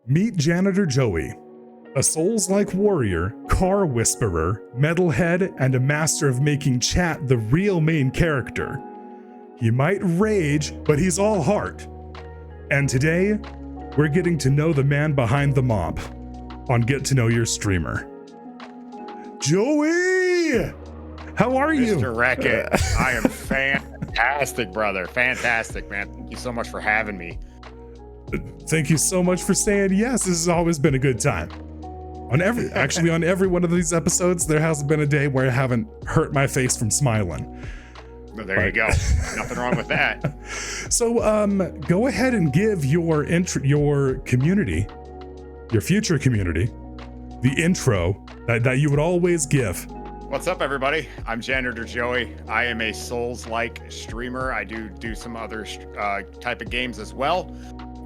Meet Janitor Joey, a Soulslike warrior, car whisperer, metalhead, and a master of making chat the real main character. He might rage, but he's all heart. And today, we're getting to know the man behind the mob on Get to Know Your Streamer. Joey! How are you? Mr. Wreck-It, I am fantastic, brother. Fantastic, man. Thank you so much for having me. Thank you so much for saying yes. This has always been a good time. On every one of these episodes, there hasn't been a day where I haven't hurt my face from smiling. Well, there you go. Nothing wrong with that. So, go ahead and give your community, your future community, the intro that you would always give. What's up, everybody? I'm Janitor Joey. I am a Souls-like streamer. I do some other type of games as well.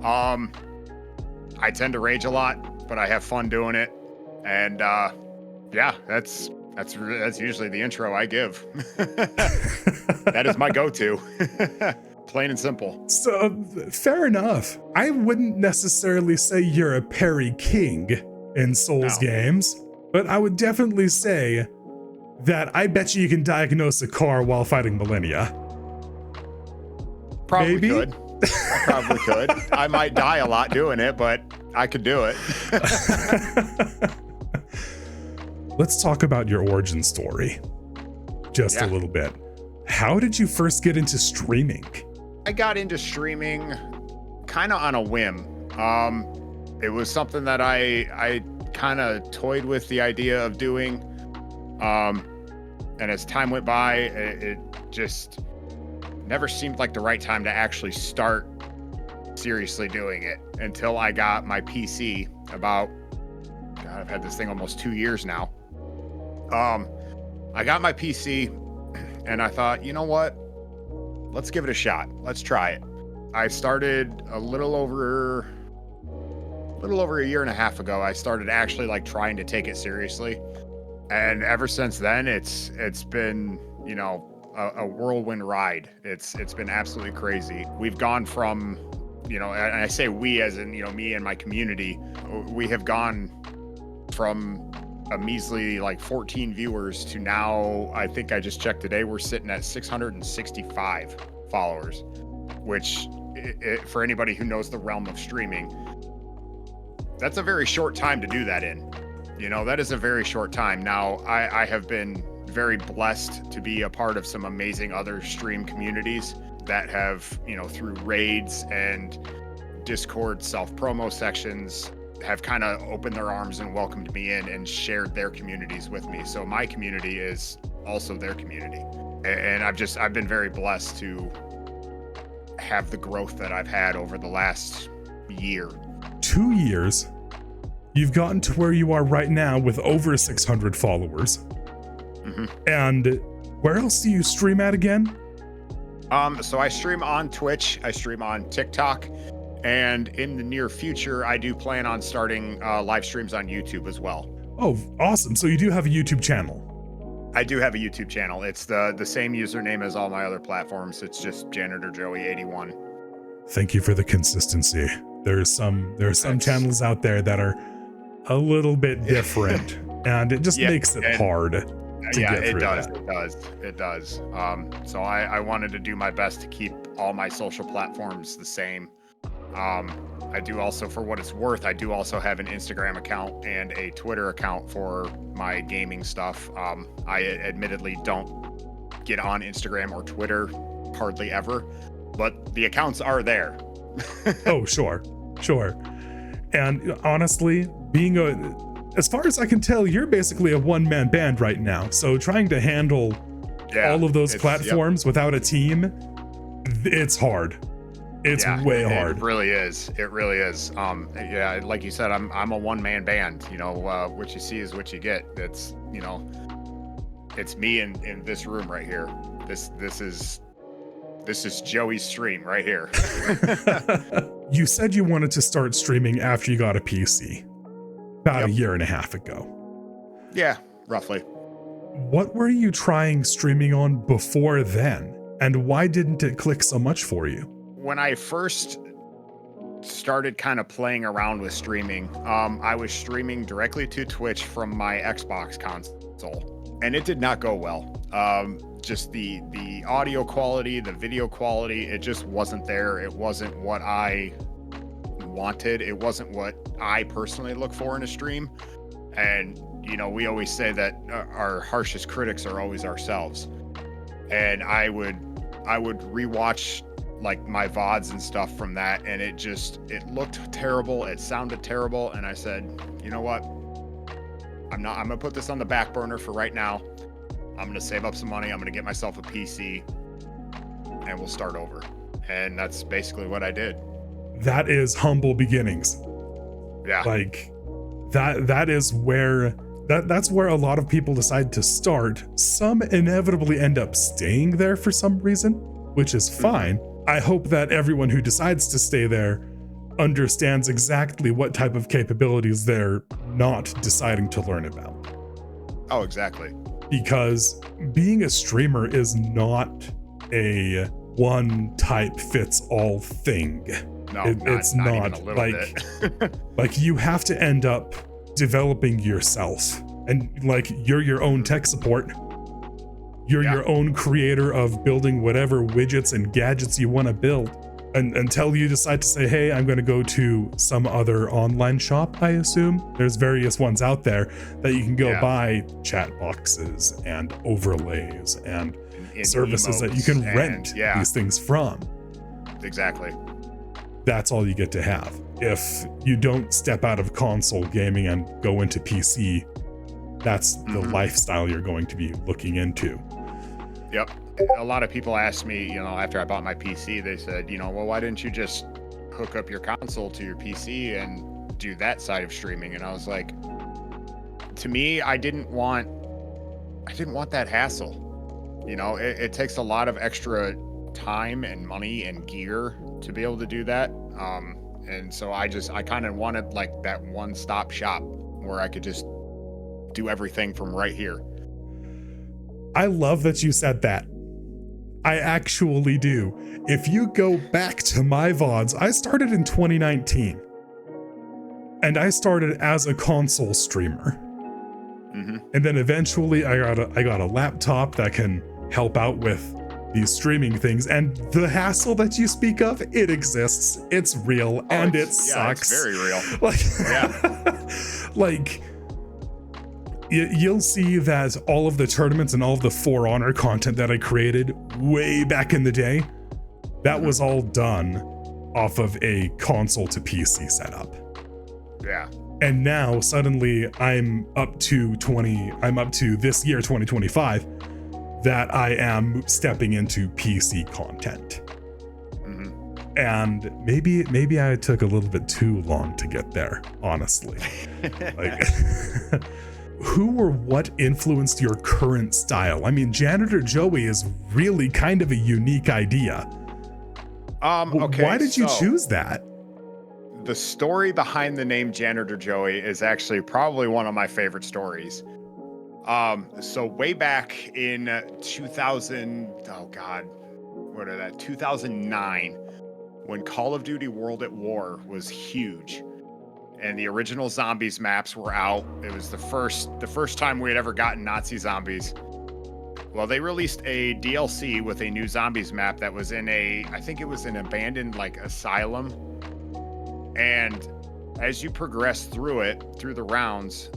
I tend to rage a lot, but I have fun doing it. And yeah, that's usually the intro I give. That is my go-to. Plain and simple. So, fair enough. I wouldn't necessarily say you're a parry king in Souls games, but I would definitely say that I bet you can diagnose a car while fighting Millennia. Probably Maybe? could. I probably could. I might die a lot doing it, but I could do it. Let's talk about your origin story just a little bit. How did you first get into streaming? I got into streaming kind of on a whim. It was something that I kind of toyed with the idea of doing. And as time went by, it just never seemed like the right time to actually start seriously doing it until I got my PC about, God, I've had this thing almost 2 years now. I got my PC and I thought, you know what? Let's give it a shot. Let's try it. I started a little over a year and a half ago. I started actually like trying to take it seriously. And ever since then, it's been, you know, a whirlwind ride. It's been absolutely crazy. We've gone from, you know, and I say we as in, you know, me and my community, we have gone from a measly like 14 viewers to now, I think I just checked today, we're sitting at 665 followers, which for anybody who knows the realm of streaming, that's a very short time to do that in. You know, that is a very short time. Now, I have been very blessed to be a part of some amazing other stream communities that have, you know, through raids and Discord self-promo sections, have kind of opened their arms and welcomed me in and shared their communities with me. So my community is also their community. And I've been very blessed to have the growth that I've had over the last year. 2 years. You've gotten to where you are right now with over 600 followers. Mm-hmm. And where else do you stream at again? So I stream on Twitch, I stream on TikTok, and in the near future, I do plan on starting live streams on YouTube as well. Oh, awesome. So you do have a YouTube channel. I do have a YouTube channel. It's the same username as all my other platforms. It's just JanitorJoey81. Thank you for the consistency. There are some channels out there that are a little bit different, and it just makes it hard to get through that. It does. So I wanted to do my best to keep all my social platforms the same. I do also, for what it's worth, I do also have an Instagram account and a Twitter account for my gaming stuff. I admittedly don't get on Instagram or Twitter hardly ever, but the accounts are there. Oh, sure. And honestly, as far as I can tell, you're basically a one-man band right now. So trying to handle all of those platforms without a team, it's hard. It's way hard. It really is. Yeah, like you said, I'm a one-man band. You know, what you see is what you get. It's, you know, it's me in this room right here. This is Joey's stream right here. You said you wanted to start streaming after you got a PC about a year and a half ago. Yeah, roughly. What were you trying streaming on before then? And why didn't it click so much for you? When I first started kind of playing around with streaming. I was streaming directly to Twitch from my Xbox console, and it did not go well. Just the audio quality, the video quality, it just wasn't there. It wasn't what I wanted. It wasn't what I personally look for in a stream. And we always say that our harshest critics are always ourselves. And I would rewatch like my VODs and stuff from that, and it looked terrible, it sounded terrible, and I said, you know what, I'm gonna put this on the back burner for right now. I'm gonna save up some money, I'm gonna get myself a PC, and we'll start over. And that's basically what I did. That is humble beginnings. Yeah. Like that is where that's where a lot of people decide to start. Some inevitably end up staying there for some reason, which is fine. I hope that everyone who decides to stay there understands exactly what type of capabilities they're not deciding to learn about. Oh, exactly. Because being a streamer is not a one type fits all thing. No, it's not not even a little bit. Like you have to end up developing yourself, and like you're your own tech support. You're your own creator of building whatever widgets and gadgets you want to build. And until you decide to say, hey, I'm going to go to some other online shop, I assume. There's various ones out there that you can go buy chat boxes and overlays and services that you can rent these things from. Exactly. That's all you get to have. If you don't step out of console gaming and go into PC, that's the lifestyle you're going to be looking into. Yep. A lot of people asked me, after I bought my PC, they said, well, why didn't you just hook up your console to your PC and do that side of streaming? And I was like, to me, I didn't want that hassle. It takes a lot of extra time and money and gear to be able to do that. And so I kind of wanted like that one-stop shop where I could just do everything from right here. I love that you said that. I actually do. If you go back to my VODs, I started in 2019. And I started as a console streamer. And then eventually I got a laptop that can help out with these streaming things. And the hassle that you speak of, it exists. It's real, and it sucks. It's very real. Like you'll see that all of the tournaments and all of the For Honor content that I created way back in the day, that was all done off of a console to PC setup. Yeah. And now suddenly I'm up to this year, 2025, that I am stepping into PC content. And maybe I took a little bit too long to get there, honestly. Like, who or what influenced your current style? I mean, Janitor Joey is really kind of a unique idea. Okay. Why did you choose that? The story behind the name Janitor Joey is actually probably one of my favorite stories. So way back in 2009, when Call of Duty World at War was huge, and the original zombies maps were out. It was the first time we had ever gotten Nazi zombies. Well, they released a DLC with a new zombies map that was I think it was an abandoned asylum. And as you progress through the rounds,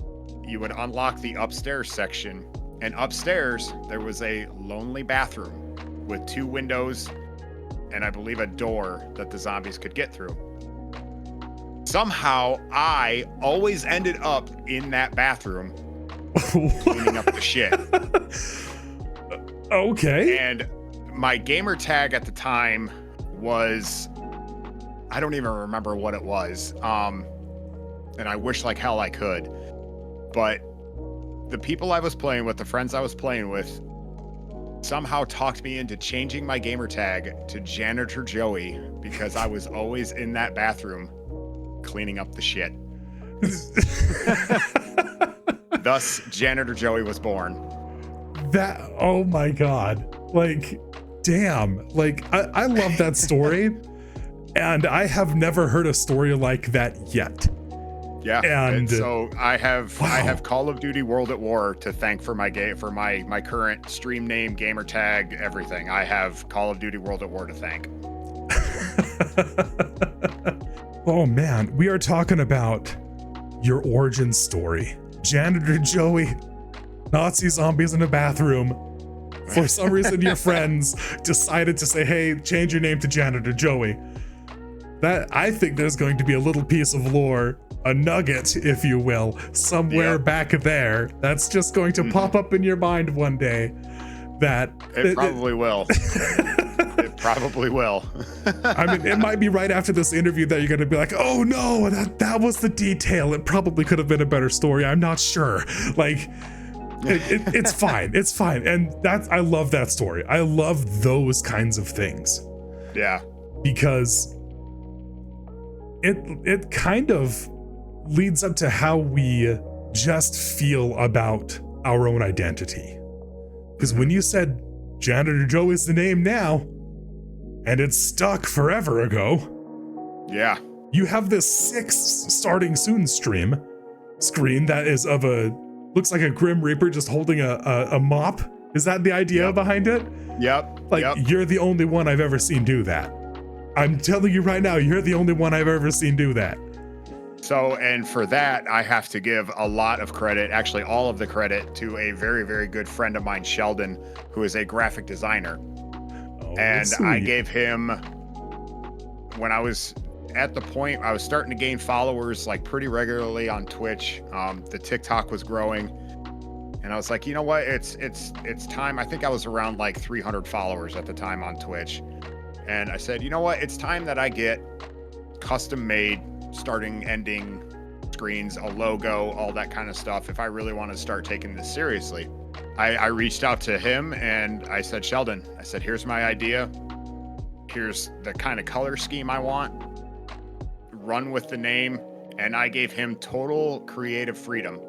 you would unlock the upstairs section. And upstairs, there was a lonely bathroom with 2 windows and I believe a door that the zombies could get through. Somehow, I always ended up in that bathroom cleaning up the shit. Okay. And my gamer tag at the time was, I don't even remember what it was. And I wish like hell I could. But the people I was playing with, the friends I was playing with, somehow talked me into changing my gamer tag to Janitor Joey because I was always in that bathroom cleaning up the shit. Thus, Janitor Joey was born. Oh my God. Like, damn. Like, I love that story. And I have never heard a story like that yet. Yeah, and so I have wow. I have Call of Duty World at War to thank for my my current stream name, gamer tag, everything. I have Call of Duty World at War to thank. Oh man, we are talking about your origin story. Janitor Joey, Nazi zombies in a bathroom. For some reason, your friends decided to say, hey, change your name to Janitor Joey. That, I think there's going to be a little piece of lore, a nugget, if you will, somewhere back there that's just going to pop up in your mind one day. That it probably will. It probably will. I mean, it might be right after this interview that you're going to be like, oh no, that was the detail. It probably could have been a better story. I'm not sure. Like, it's fine. It's fine. And I love that story. I love those kinds of things. Yeah. Because it kind of leads up to how we just feel about our own identity. Because when you said Janitor Joe is the name now, and it's stuck forever ago. Yeah. You have this 6 starting soon screen that is of looks like a Grim Reaper just holding a mop. Is that the idea behind it? Yep. You're the only one I've ever seen do that. I'm telling you right now, you're the only one I've ever seen do that. So, and for that, I have to give a lot of credit, actually all of the credit, to a very, very good friend of mine, Sheldon, who is a graphic designer. Oh, and sweet. I gave him, when I was at the point, I was starting to gain followers like pretty regularly on Twitch. The TikTok was growing. And I was like, you know what? It's time. I think I was around like 300 followers at the time on Twitch. And I said, you know what? It's time that I get custom made starting, ending screens, a logo, all that kind of stuff. If I really want to start taking this seriously, I reached out to him and I said, Sheldon, I said, here's my idea. Here's the kind of color scheme I want. Run with the name. And I gave him total creative freedom.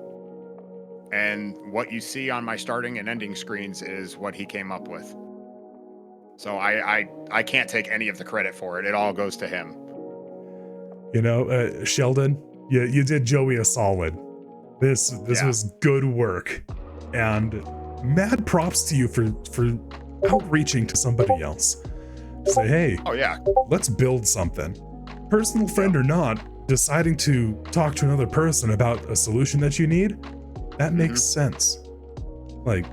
And what you see on my starting and ending screens is what he came up with. So I can't take any of the credit for it. It all goes to him. You know, Sheldon, you did Joey a solid. This was good work. And mad props to you for outreaching to somebody else. Say, hey, let's build something. Personal friend or not, deciding to talk to another person about a solution that you need, that makes sense. Like,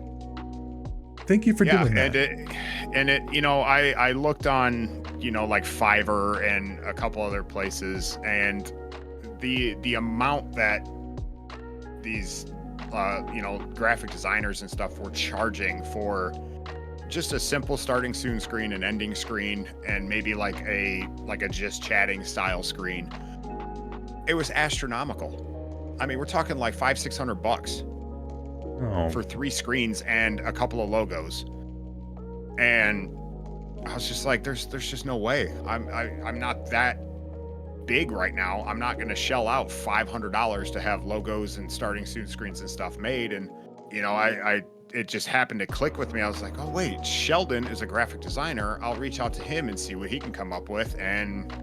thank you for doing that. And it, you know, I looked on, you know, like Fiverr and a couple other places, and the amount that these, you know, graphic designers and stuff were charging for just a simple starting soon screen and ending screen, and maybe like a just chatting style screen, it was astronomical. I mean, we're talking like $500-600 for 3 screens and a couple of logos. And I was just like, there's just no way. I'm not that big right now. I'm not going to shell out $500 to have logos and starting soon screens and stuff made. And, you know, it just happened to click with me. I was like, oh wait, Sheldon is a graphic designer. I'll reach out to him and see what he can come up with. And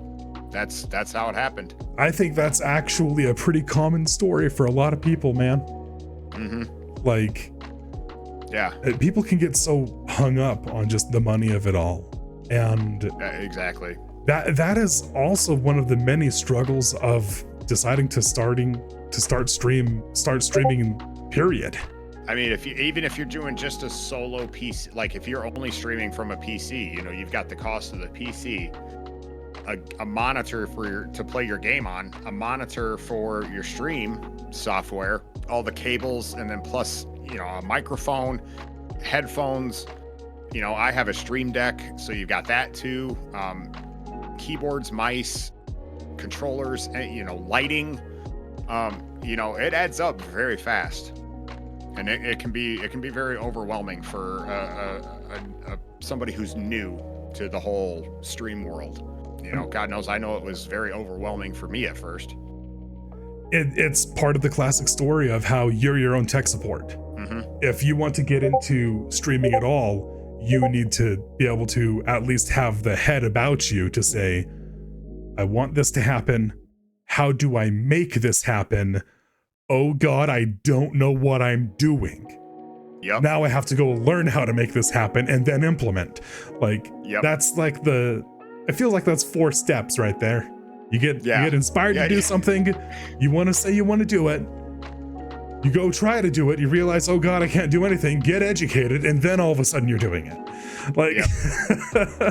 that's how it happened. I think that's actually a pretty common story for a lot of people, man. Like, yeah, people can get so hung up on just the money of it all. And exactly. That is also one of the many struggles of deciding to start streaming, period. I mean, even if you're doing just a solo PC, like if you're only streaming from a PC, you know, you've got the cost of the PC, a monitor to play your game on, a monitor for your stream software, all the cables, and then plus, you know, a microphone, headphones. You know, I have a Stream Deck, so you've got that too. Keyboards, mice, controllers, and, you know, lighting. You know, it adds up very fast, and it can be very overwhelming for somebody who's new to the whole stream world. You know, God knows, I know it was very overwhelming for me at first. It's part of the classic story of how you're your own tech support. If you want to get into streaming at all, you need to be able to at least have the head about you to say, I want this to happen. How do I make this happen? Oh God, I don't know what I'm doing. Yep. Now I have to go learn how to make this happen and then implement. Like, Yep. that's like it feels like that's 4 steps right there. You get inspired to do something. You want to say you want to do it. You go try to do it. You realize, oh God, I can't do anything. Get educated. And then all of a sudden you're doing it. Like,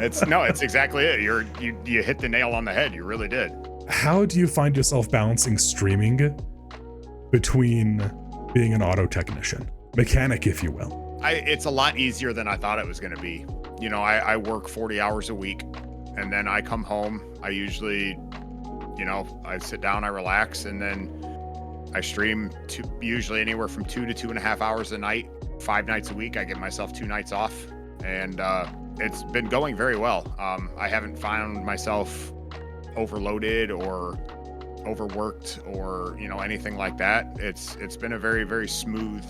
it's exactly it. You hit the nail on the head. You really did. How do you find yourself balancing streaming between being an auto technician, mechanic, if you will? It's a lot easier than I thought it was going to be. You know, I work 40 hours a week, and then I come home. I usually, I sit down, I relax, and then I stream usually anywhere from 2 to 2.5 hours a night, 5 nights a week. I give myself 2 nights off, and it's been going very well. I haven't found myself overloaded or overworked or anything like that. It's been a very, very smooth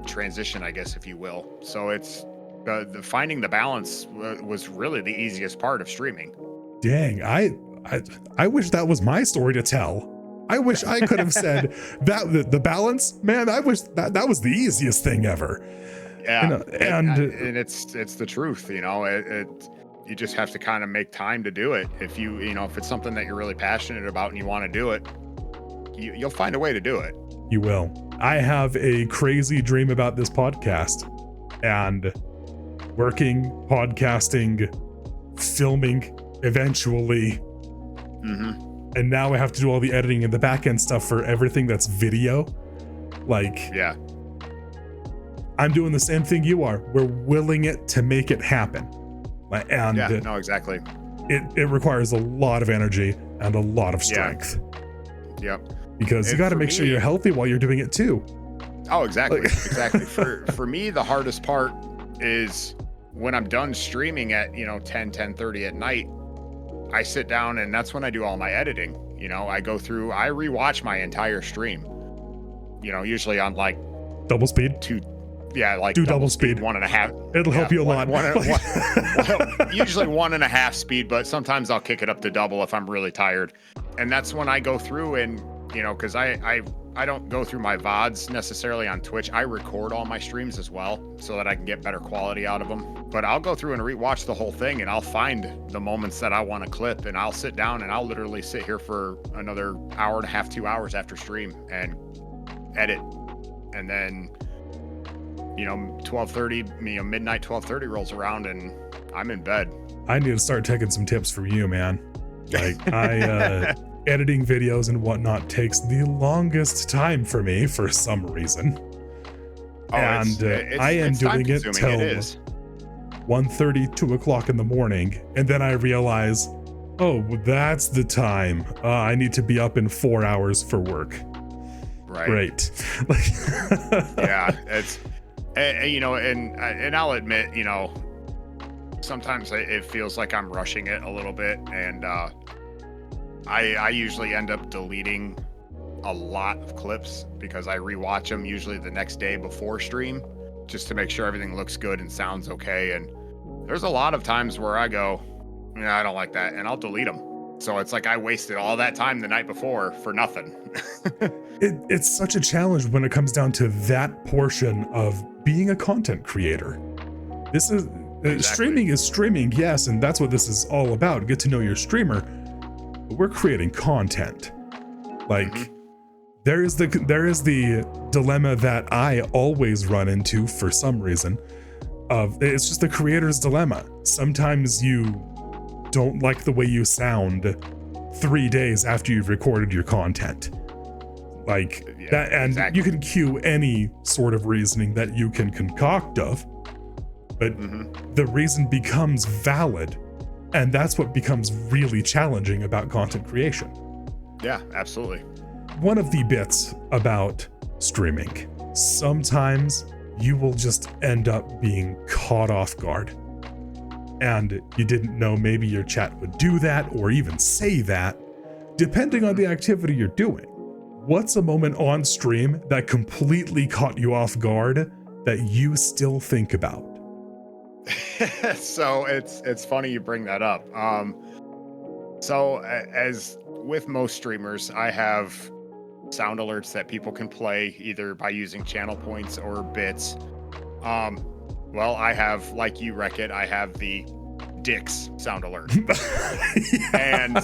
transition, I guess, if you will. So it's the finding the balance was really the easiest part of streaming. Dang, I wish that was my story to tell. I wish I could have said that the balance, man. I wish that was the easiest thing ever. Yeah, and it's the truth. You just have to kind of make time to do it. If if it's something that you're really passionate about and you want to do it, you'll find a way to do it. You will. I have a crazy dream about this podcast, and working, podcasting, filming eventually. Mm-hmm. And now I have to do all the editing and the back end stuff for everything that's video. Like, yeah, I'm doing the same thing you are. We're willing it to make it happen. And yeah, no, exactly. It requires a lot of energy and a lot of strength. Yep. Because you got to make sure you're healthy while you're doing it too. Oh, exactly. Exactly. For me, the hardest part is when I'm done streaming at, 10:30 at night, I sit down and that's when I do all my editing. I go through, I rewatch my entire stream, usually on like double speed. Do double speed. 1.5. It'll help you a lot. Usually 1.5 speed, but sometimes I'll kick it up to double if I'm really tired. And that's when I go through and, because I don't go through my VODs necessarily on Twitch. I record all my streams as well so that I can get better quality out of them. But I'll go through and rewatch the whole thing and I'll find the moments that I want to clip, and I'll sit down and I'll literally sit here for another 1.5 to 2 hours after stream and edit. And then 12:30, midnight 12:30 rolls around and I'm in bed. I need to start taking some tips from you, man. Like, editing videos and whatnot takes the longest time for me for some reason. Oh, and I am doing it till 1:30, 2 o'clock in the morning, and then I realize, oh, that's the time. I need to be up in 4 hours for work. Right. Great. Yeah, it's. And I'll admit, sometimes it feels like I'm rushing it a little bit, and I usually end up deleting a lot of clips because I rewatch them usually the next day before stream just to make sure everything looks good and sounds okay. And there's a lot of times where I go, I don't like that, and I'll delete them. So it's like I wasted all that time the night before for nothing. It's such a challenge when it comes down to that portion of being a content creator. This is streaming is streaming, yes, and that's what this is all about. Get to know your streamer, but we're creating content. Like, there is the dilemma that I always run into for some reason. It's just the creator's dilemma. Sometimes you don't like the way you sound 3 days after you've recorded your content. Like that, and exactly. You can cue any sort of reasoning that you can concoct of, but the reason becomes valid, and that's what becomes really challenging about content creation. Yeah, absolutely. One of the bits about streaming, sometimes you will just end up being caught off guard, and you didn't know maybe your chat would do that or even say that, depending on the activity you're doing. What's a moment on stream that completely caught you off guard that you still think about? So it's funny you bring that up. So as with most streamers, I have sound alerts that people can play either by using channel points or bits. Well, I have, like you, Wreck-It, I have the Dicks sound alert. And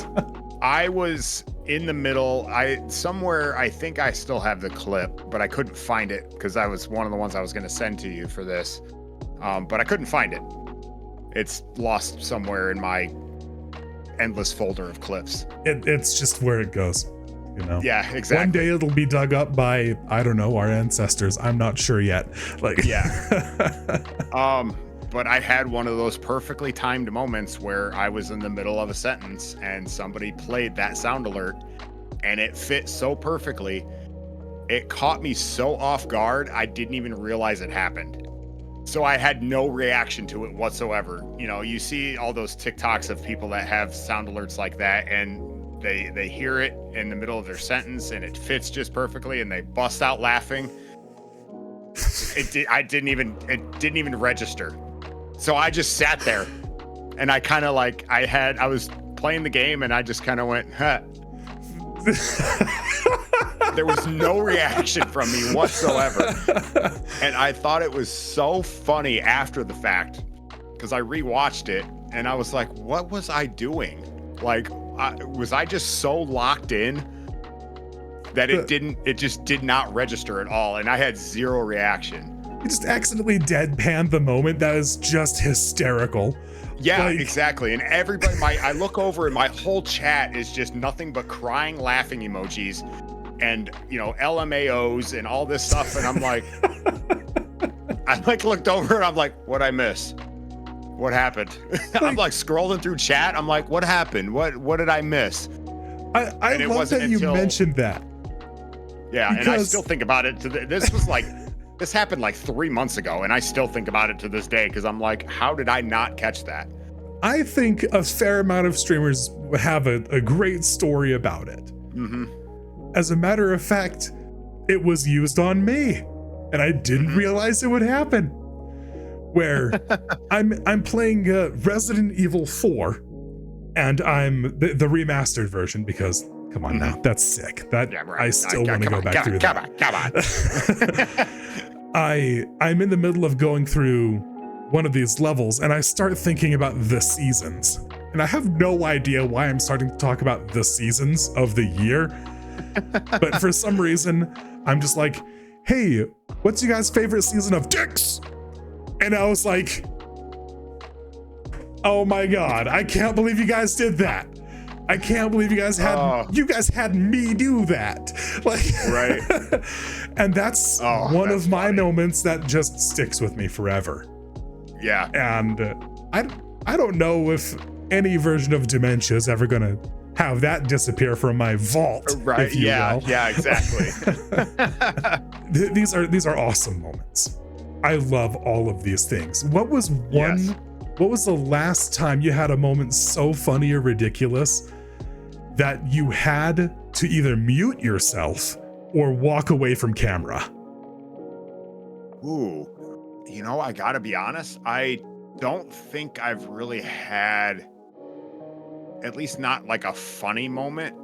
I was in the middle, I think I still have the clip, but I couldn't find it because I was one of the ones I was going to send to you for this. But I couldn't find it. It's lost somewhere in my endless folder of clips. It's just where it goes, you know? Yeah, exactly. One day it'll be dug up by, I don't know, our ancestors. I'm not sure yet. Like, yeah. But I had one of those perfectly timed moments where I was in the middle of a sentence and somebody played that sound alert and it fit so perfectly. It caught me so off guard, I didn't even realize it happened. So I had no reaction to it whatsoever. You know, you see all those TikToks of people that have sound alerts like that and they hear it in the middle of their sentence and it fits just perfectly and they bust out laughing. It didn't even register. So I just sat there and I kind of like, I was playing the game and I just kind of went, huh. There was no reaction from me whatsoever. And I thought it was so funny after the fact because I rewatched it and I was like, what was I doing? Like, was I just so locked in that it just did not register at all? And I had zero reaction. You just accidentally deadpanned the moment. That is just hysterical. Yeah, like, exactly. And everybody, I look over and my whole chat is just nothing but crying, laughing emojis and, you know, LMAOs and all this stuff. And I'm like, I like looked over and I'm like, what'd I miss? What happened? I'm like scrolling through chat. I'm like, what happened? What did I miss? I love that you mentioned that. Yeah, because... and I still think about it. This happened like 3 months ago, and I still think about it to this day because I'm like, how did I not catch that? I think a fair amount of streamers have a great story about it. Mm-hmm. As a matter of fact, it was used on me, and I didn't realize it would happen. Where I'm playing Resident Evil 4, and I'm the remastered version because. Come on now, that's sick. I still want to go back through that. Come on. I'm in the middle of going through one of these levels and I start thinking about the seasons. And I have no idea why I'm starting to talk about the seasons of the year. But for some reason, I'm just like, hey, what's you guys' favorite season of Dicks? And I was like, oh my God, I can't believe you guys did that. I can't believe you guys had me do that. Like, right. And that's one of my moments that just sticks with me forever. Yeah. And I don't know if any version of Dementia is ever gonna have that disappear from my vault. Right. If you will. Yeah, exactly. These are awesome moments. I love all of these things. What was the last time you had a moment so funny or ridiculous that you had to either mute yourself or walk away from camera? Ooh, you know, I gotta be honest. I don't think I've really had, at least not like a funny moment.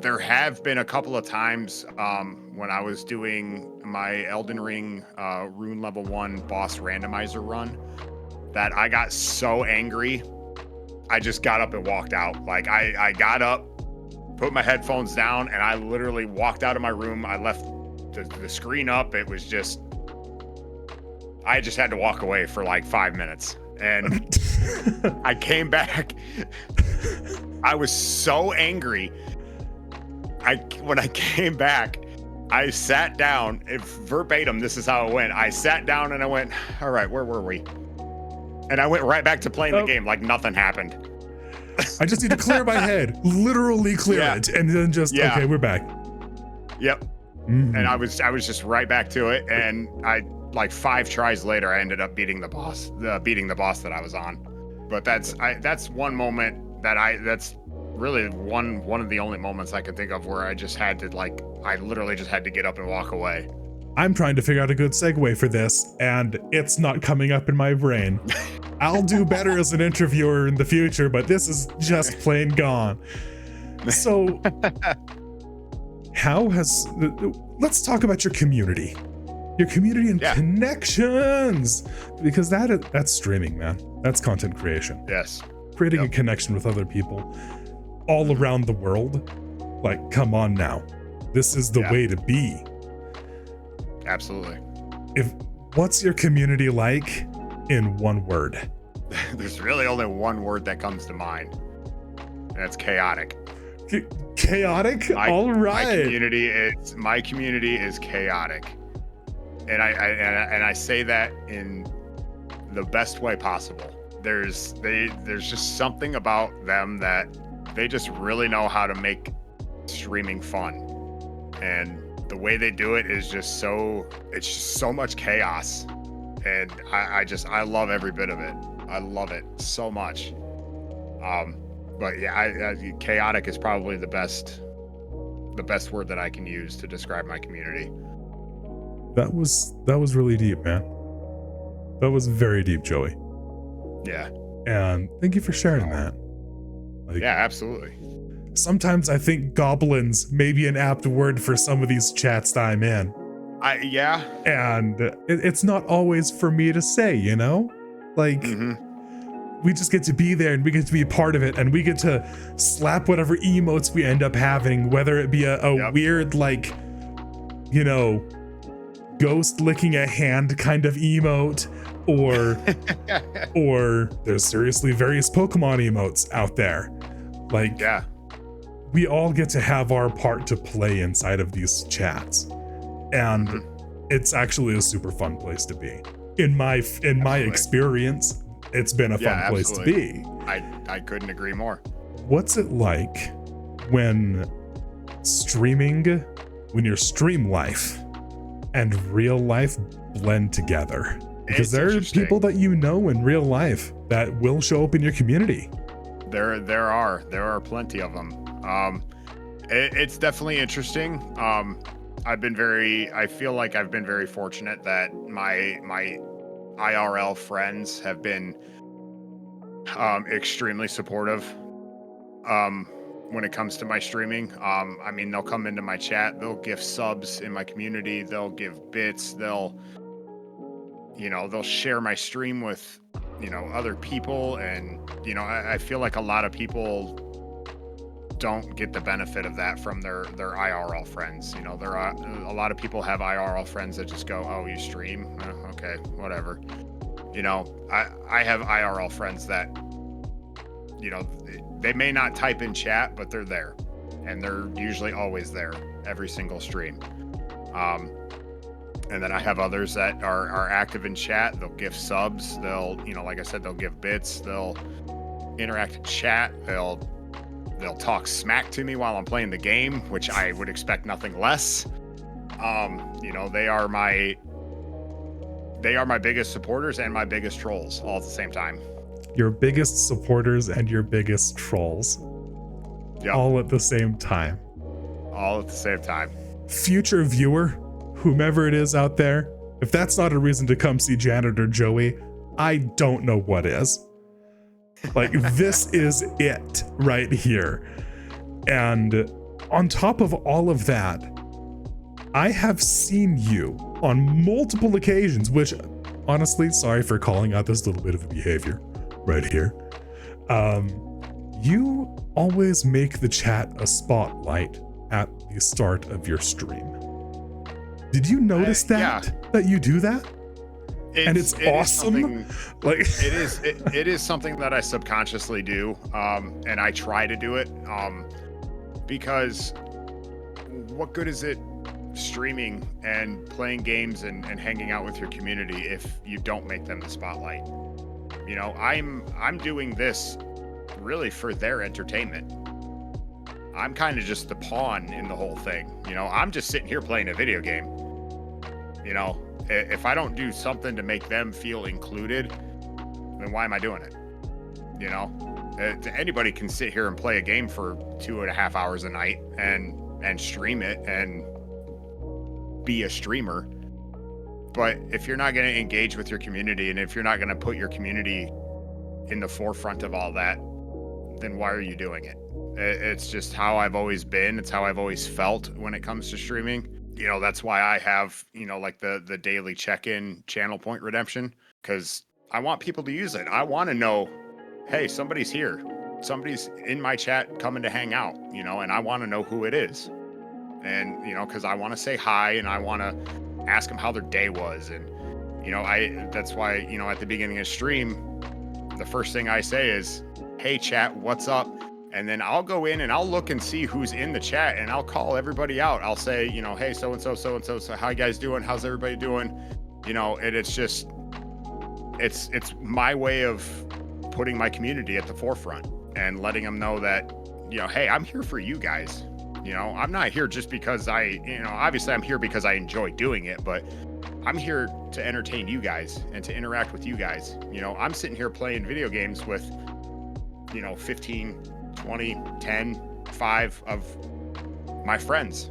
There have been a couple of times when I was doing my Elden Ring Rune Level 1 boss randomizer run that I got so angry I just got up and walked out. Like I got up, put my headphones down, and I literally walked out of my room. I left the screen up. It was just, I just had to walk away for like 5 minutes. And I came back. I was so angry. When I came back, I sat down. Verbatim, this is how it went. I sat down and I went, all right, where were we? And I went right back to playing the game like nothing happened. I just need to clear my head, literally clear it, and then just, okay, we're back. Yep. Mm-hmm. And I was just right back to it. And I, like 5 tries later, I ended up beating the boss that I was on. But that's one moment that's really one of the only moments I can think of where I just had to I literally just had to get up and walk away. I'm trying to figure out a good segue for this, and it's not coming up in my brain. I'll do better as an interviewer in the future, but this is just plain gone. So let's talk about your community. Your community and connections, because that's streaming, man. That's content creation. Yes. Creating a connection with other people all around the world. Like, come on now. This is the way to be. Absolutely. What's your community like in one word? There's really only one word that comes to mind, and that's chaotic. Chaotic? All right. My community is chaotic. And I say that in the best way possible. There's just something about them that they just really know how to make streaming fun. And the way they do it is it's just so much chaos. And I love every bit of it. I love it so much. But yeah, chaotic is probably the best word that I can use to describe my community. That was really deep, man. That was very deep, Joey. Yeah. And thank you for sharing that. Yeah, absolutely. Sometimes I think goblins may be an apt word for some of these chats that I'm in. Yeah. And it's not always for me to say, you know? Like, we just get to be there and we get to be a part of it, and we get to slap whatever emotes we end up having, whether it be a weird, like, you know, ghost licking a hand kind of emote, or there's seriously various Pokemon emotes out there. Like, we all get to have our part to play inside of these chats, and it's actually a super fun place to be. In my experience, it's been a fun place to be. I couldn't agree more. What's it like when your stream life and real life blend together? Because there are people that you know in real life that will show up in your community. There are plenty of them. It's definitely interesting. I feel like I've been very fortunate that my IRL friends have been extremely supportive when it comes to my streaming. I mean, they'll come into my chat, they'll give subs in my community, they'll give bits, they'll share my stream with, other people. And, I feel like a lot of people don't get the benefit of that from their IRL friends. There are a lot of people have IRL friends that just go, "Oh, you stream? Okay, whatever." I have IRL friends that, they may not type in chat, but they're there, and they're usually always there every single stream. And then I have others that are active in chat. They'll give subs. They'll, like I said, they'll give bits. They'll interact in chat. They'll talk smack to me while I'm playing the game, which I would expect nothing less. They are my biggest supporters and my biggest trolls all at the same time. Your biggest supporters and your biggest trolls. Yep. All at the same time. All at the same time. Future viewer, whomever it is out there, if that's not a reason to come see Janitor Joey, I don't know what is. Like, this is it right here. And on top of all of that, I have seen you on multiple occasions, which, honestly, sorry for calling out this little bit of a behavior right here. You always make the chat a spotlight at the start of your stream. Did you notice that you do that? It's awesome. It is something that I subconsciously do, and I try to do it, because what good is it streaming and playing games and hanging out with your community if you don't make them the spotlight? I'm doing this really for their entertainment. I'm kind of just the pawn in the whole thing. I'm just sitting here playing a video game. If I don't do something to make them feel included, then why am I doing it? Anybody can sit here and play a game for 2.5 hours a night and stream it and be a streamer. But if you're not going to engage with your community, and if you're not going to put your community in the forefront of all that, then why are you doing it? It's just how I've always been. It's how I've always felt when it comes to streaming. That's why I have, like the daily check-in channel point redemption, because I want people to use it. I want to know, hey, somebody's here. Somebody's in my chat coming to hang out, and I want to know who it is. And, because I want to say hi and I want to ask them how their day was. And, that's why, at the beginning of stream, the first thing I say is, hey, chat, what's up? And then I'll go in and I'll look and see who's in the chat and I'll call everybody out. I'll say, hey, so-and-so, so-and-so, so how you guys doing? How's everybody doing? And it's just, it's my way of putting my community at the forefront and letting them know that, hey, I'm here for you guys. I'm not here just because obviously I'm here because I enjoy doing it, but I'm here to entertain you guys and to interact with you guys. I'm sitting here playing video games with, 15, 20, 10, 5 of my friends.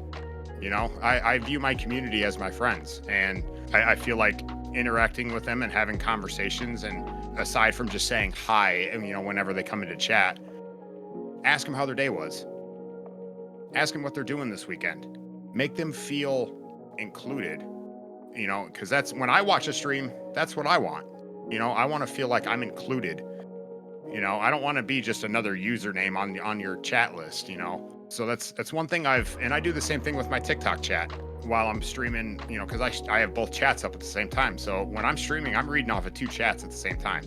I view my community as my friends, and I feel like interacting with them and having conversations, and aside from just saying hi, whenever they come into chat, ask them how their day was. Ask them what they're doing this weekend. Make them feel included, because that's when I watch a stream, that's what I want. I want to feel like I'm included. I don't want to be just another username on your chat list, So that's one thing and I do the same thing with my TikTok chat while I'm streaming, because I have both chats up at the same time. So when I'm streaming, I'm reading off of 2 chats at the same time.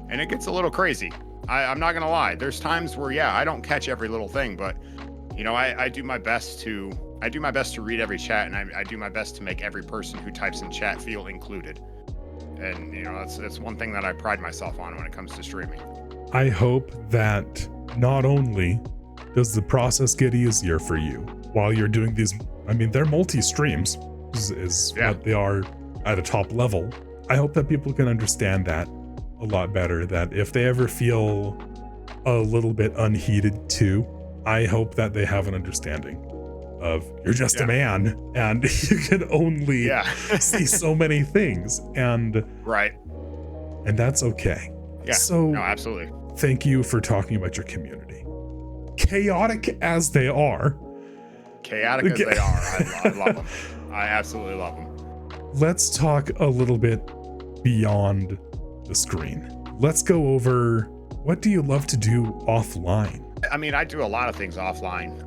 And it gets a little crazy. I'm not going to lie. There's times where, I don't catch every little thing, but I do my best to read every chat, and I do my best to make every person who types in chat feel included. And, that's one thing that I pride myself on when it comes to streaming. I hope that not only does the process get easier for you while you're doing these, they're multi-streams is what they are at a top level. I hope that people can understand that a lot better, that if they ever feel a little bit unheated too, I hope that they have an understanding of you're just a man and you can only see so many things, and that's okay. Yeah. So no, absolutely. Thank you for talking about your community. Chaotic as they are. I love them. I absolutely love them. Let's talk a little bit beyond the screen. Let's go over, what do you love to do offline? I do a lot of things offline.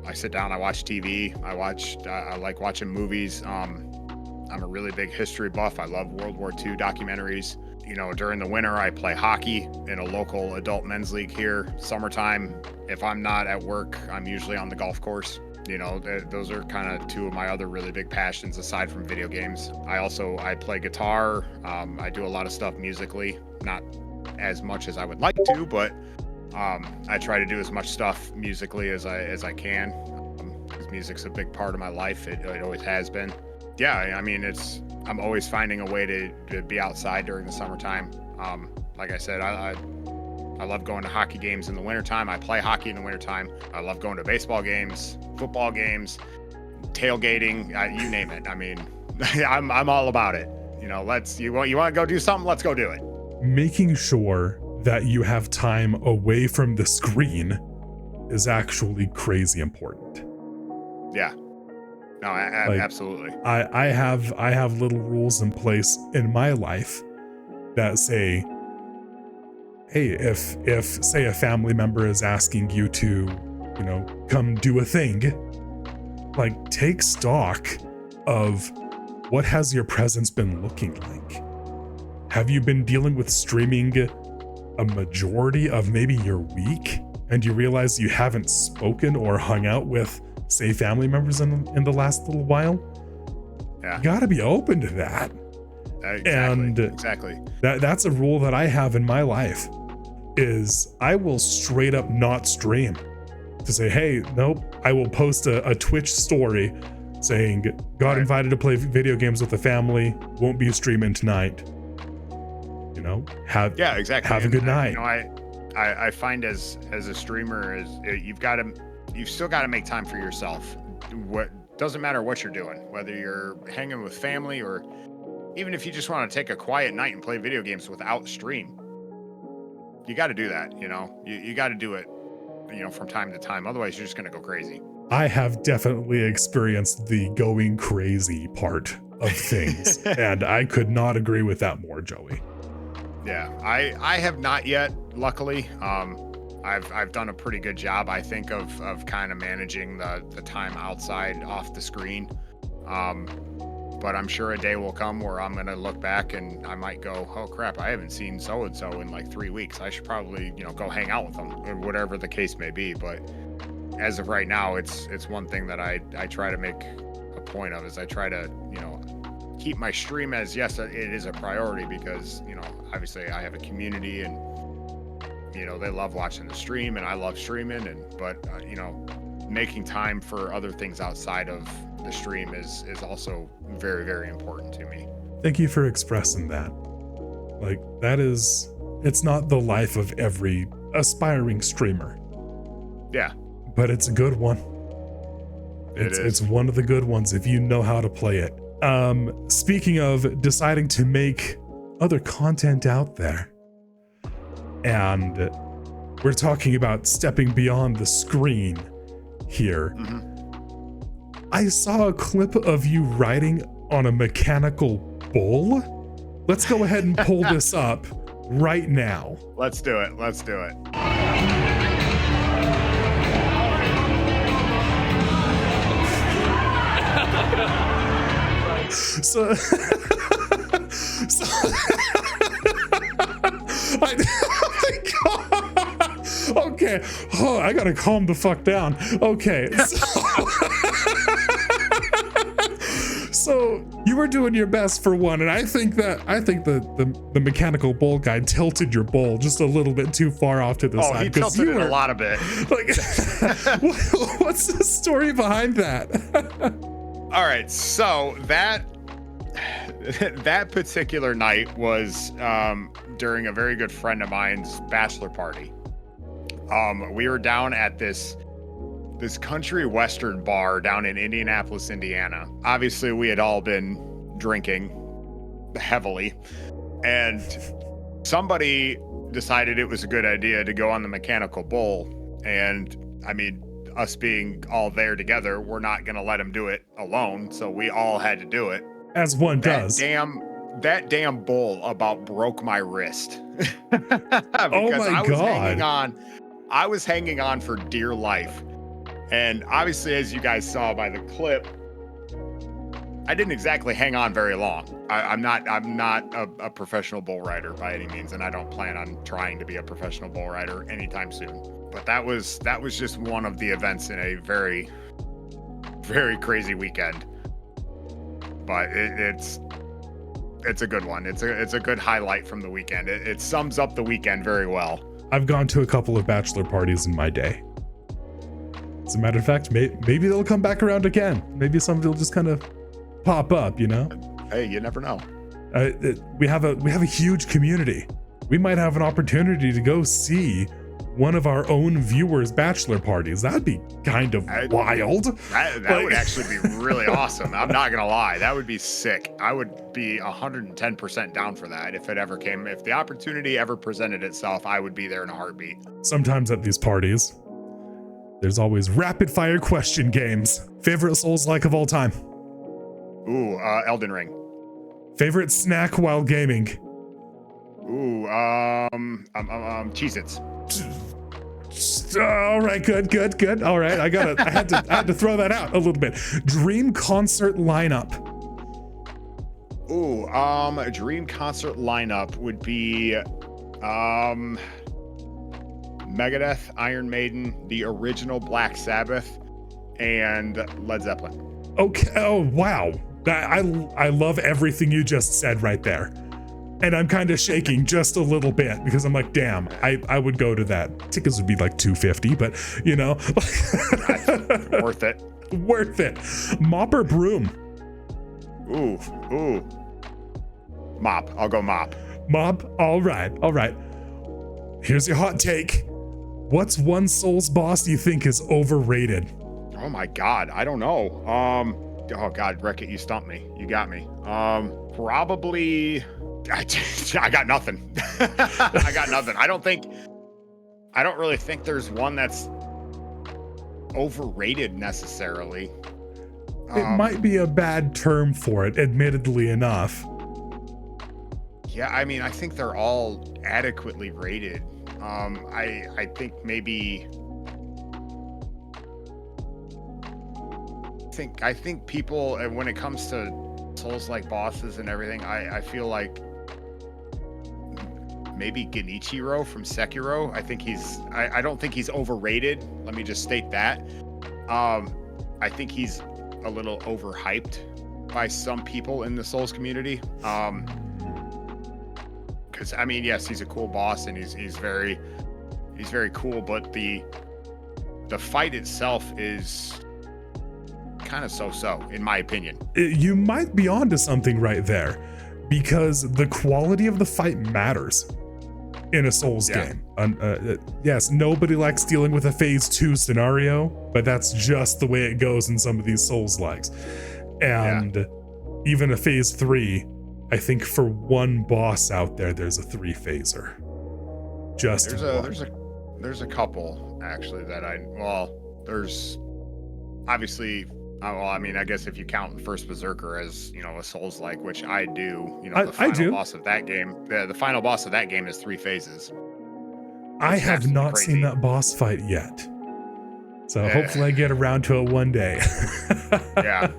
I sit down, I watch TV, I like watching movies. I'm a really big history buff. I love World War II documentaries. During the winter, I play hockey in a local adult men's league here. Summertime, if I'm not at work, I'm usually on the golf course. Those are kind of 2 of my other really big passions aside from video games. I play guitar. I do a lot of stuff musically, not as much as I would like to, but I try to do as much stuff musically as I can, because music's a big part of my life. It always has been. Yeah, I'm always finding a way to be outside during the summertime. Like I said, I love going to hockey games in the wintertime. I play hockey in the wintertime. I love going to baseball games, football games, tailgating, you name it. I'm all about it. You want to go do something? Let's go do it. Making sure that you have time away from the screen is actually crazy important. Yeah. No, absolutely. I have little rules in place in my life that say, hey, if say a family member is asking you to, come do a thing, like take stock of what has your presence been looking like. Have you been dealing with streaming a majority of maybe your week, and you realize you haven't spoken or hung out with, say, family members in the last little while? You gotta be open to that. Exactly. That's a rule that I have in my life, is I will straight up not stream to say, hey, nope. I will post a Twitch story saying, got invited to play video games with the family, won't be streaming tonight. Have a good night. I find as a streamer, you've still got to make time for yourself. Doesn't matter what you're doing, whether you're hanging with family or even if you just want to take a quiet night and play video games without stream. you got to do that. You got to do it, from time to time. Otherwise, you're just going to go crazy. I have definitely experienced the going crazy part of things, and I could not agree with that more, Joey. Yeah, I have not yet, luckily. I've done a pretty good job, I think, of kind of managing the time outside off the screen. But I'm sure a day will come where I'm going to look back and I might go, oh crap, I haven't seen so-and-so in like 3 weeks. I should probably, go hang out with them, or whatever the case may be. But as of right now, it's one thing that I try to make a point of, is I try to, keep my stream as, yes, it is a priority, because, obviously I have a community, and, they love watching the stream and I love streaming, but making time for other things outside of the stream is also very, very important to me. Thank you for expressing that. Like, it's not the life of every aspiring streamer. Yeah. But it's a good one. It's one of the good ones if you know how to play it. Speaking of deciding to make other content out there, and we're talking about stepping beyond the screen here. Mm-hmm. I saw a clip of you riding on a mechanical bull. Let's go ahead and pull this up right now. Let's do it. So okay. Oh, I gotta calm the fuck down. Okay. So you were doing your best for one, and I think the mechanical bull guy tilted your bull just a little bit too far off to the side. He tilted it a lot of it. Like, what's the story behind that? All right, so that particular night was during a very good friend of mine's bachelor party. We were down at this country western bar down in Indianapolis, Indiana. Obviously, we had all been drinking heavily, and somebody decided it was a good idea to go on the mechanical bull. And I mean, us being all there together, we're not going to let him do it alone. So we all had to do it. As one does. That damn bull about broke my wrist. Oh my God. I was hanging on for dear life. And obviously, as you guys saw by the clip, I didn't exactly hang on very long. I'm not a professional bull rider by any means, and I don't plan on trying to be a professional bull rider anytime soon. But that was just one of the events in a very, very crazy weekend. But it's a good one. It's a good highlight from the weekend. It sums up the weekend very well. I've gone to a couple of bachelor parties in my day. As a matter of fact, maybe they'll come back around again. Maybe somebody will just kind of pop up, Hey, you never know. We have a huge community. We might have an opportunity to go see one of our own viewers' bachelor parties. That'd be kind of wild. That would actually be really awesome. I'm not gonna lie, that would be sick. I would be 110% down for that if the opportunity ever presented itself. I would be there in a heartbeat. Sometimes at these parties, there's always rapid fire question games. Favorite Souls-like of all time? Ooh, Elden Ring. Favorite snack while gaming? Ooh, Cheez-Its. All right, good. All right, I had to throw that out a little bit. Dream concert lineup. Ooh, a dream concert lineup would be Megadeth, Iron Maiden, the original Black Sabbath, and Led Zeppelin. Okay. Oh, wow. I love everything you just said right there. And I'm kind of shaking just a little bit because I'm like, damn, I would go to that. Tickets would be like $250, but Worth it. Worth it. Mop or broom? Ooh. Mop. I'll go mop. Mop? All right. Here's your hot take. What's one Souls boss you think is overrated? Oh my God, I don't know. Oh God, Wreck-It, you stumped me. You got me. Probably I got nothing. I got nothing. I don't really think there's one that's overrated necessarily. It might be a bad term for it, admittedly enough. Yeah, I mean, I think they're all adequately rated. I think maybe. I think people, and when it comes to Souls-like bosses and everything, I feel like maybe Genichiro from Sekiro. I don't think he's overrated. Let me just state that. I think he's a little overhyped by some people in the Souls community. Because I mean, yes, he's a cool boss and he's very cool, but the fight itself is kind of so in my opinion. You might be onto something right there, because the quality of the fight matters in a Souls game. Yes, nobody likes dealing with a phase 2 scenario, but that's just the way it goes in some of these Souls-likes. And even a phase 3, I think for one boss out there, there's a 3-phaser. There's a couple actually that there's obviously. Well, I mean, I guess if you count First Berserker as, a Souls-like, which I do, the final boss of that game, the final boss of that game is 3 phases. I have not seen that boss fight yet. So hopefully I get around to it one day. Yeah.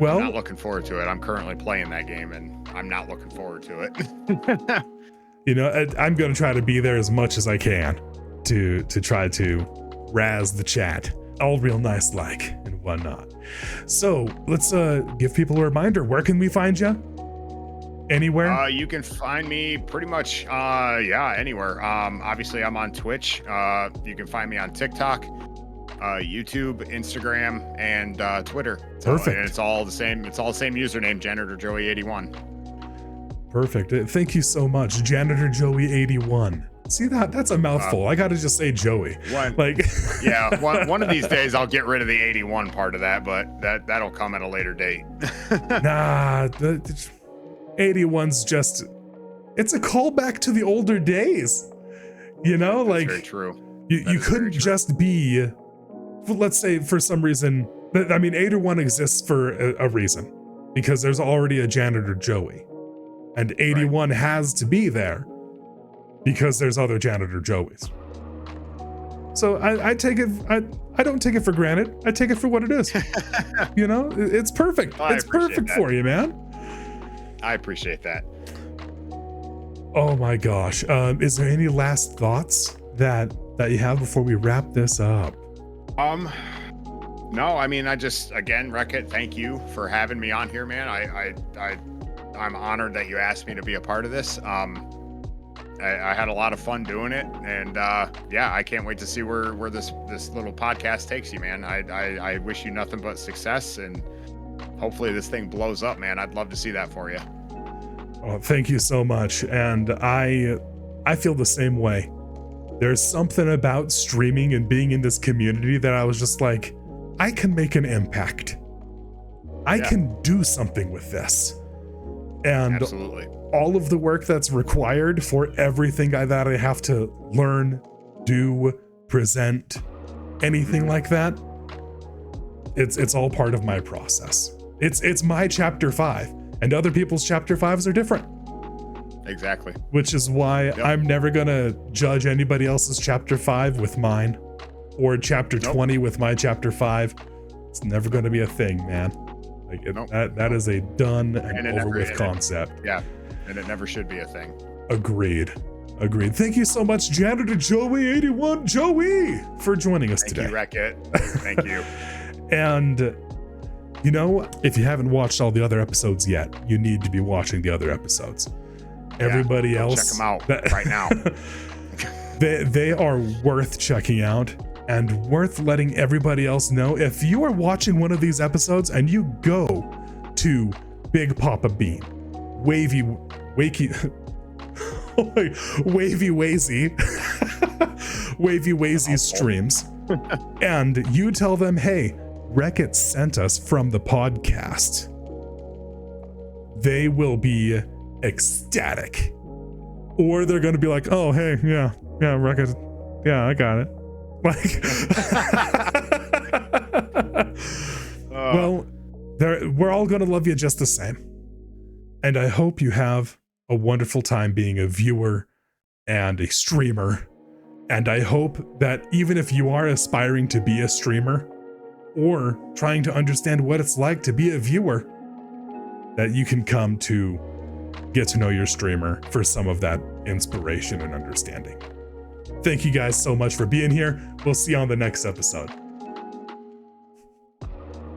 Well, I'm not looking forward to it. I'm currently playing that game and I'm not looking forward to it. I'm going to try to be there as much as I can to try to razz the chat. All real nice like and whatnot. So let's give people a reminder. Where can we find you? Anywhere? You can find me pretty much anywhere. Obviously I'm on Twitch. You can find me on TikTok, YouTube, Instagram, and Twitter. Perfect. And it's all the same username, JanitorJoey81. Perfect. Thank you so much, JanitorJoey81. See that's a mouthful. I gotta just say Joey. One of these days I'll get rid of the 81 part of that, but that'll come at a later date. Nah, the 81's just, it's a callback to the older days. That's very true. You couldn't just be, let's say for some reason, I mean 81 exists for a reason, because there's already a Janitor Joey, and 81 has to be there because there's other Janitor Joeys. So I take it, I don't take it for granted. I take it for what it is. It's perfect. It's perfect for you, man. I appreciate that. Oh my gosh. Is there any last thoughts that you have before we wrap this up? No, I mean, again, Wreck-It, thank you for having me on here, man. I'm honored that you asked me to be a part of this. I had a lot of fun doing it, and I can't wait to see where this little podcast takes you, man. I wish you nothing but success, and hopefully this thing blows up, man. I'd love to see that for you. Oh, thank you so much. And I feel the same way. There's something about streaming and being in this community that I was just like, I can make an impact. I can do something with this. And absolutely. All of the work that's required for everything that I have to learn, do, present, anything like that, it's all part of my process. It's my chapter 5, and other people's chapter 5s are different. Exactly. Which is why I'm never gonna judge anybody else's chapter 5 with mine, or chapter 20 with my chapter 5. It's never gonna be a thing, man. That is a done and over with concept. Yeah. And it never should be a thing. Agreed. Thank you so much, Janitor Joey81 Joey, for joining us today. Thank you, Wreck-It. Thank you. And, if you haven't watched all the other episodes yet, you need to be watching the other episodes. Everybody else, check them out right now. they are worth checking out and worth letting everybody else know. If you are watching one of these episodes and you go to Big Papa Bean, Wavy Wazy streams, and you tell them, hey, Wreck-It sent us from the podcast, they will be ecstatic. Or they're going to be like, oh, hey, yeah, Rocket, yeah, I got it. Like, well, we're all going to love you just the same. And I hope you have a wonderful time being a viewer and a streamer. And I hope that even if you are aspiring to be a streamer or trying to understand what it's like to be a viewer, that you can come to get to know your streamer for some of that inspiration and understanding. Thank you guys so much for being here. We'll see you on the next episode.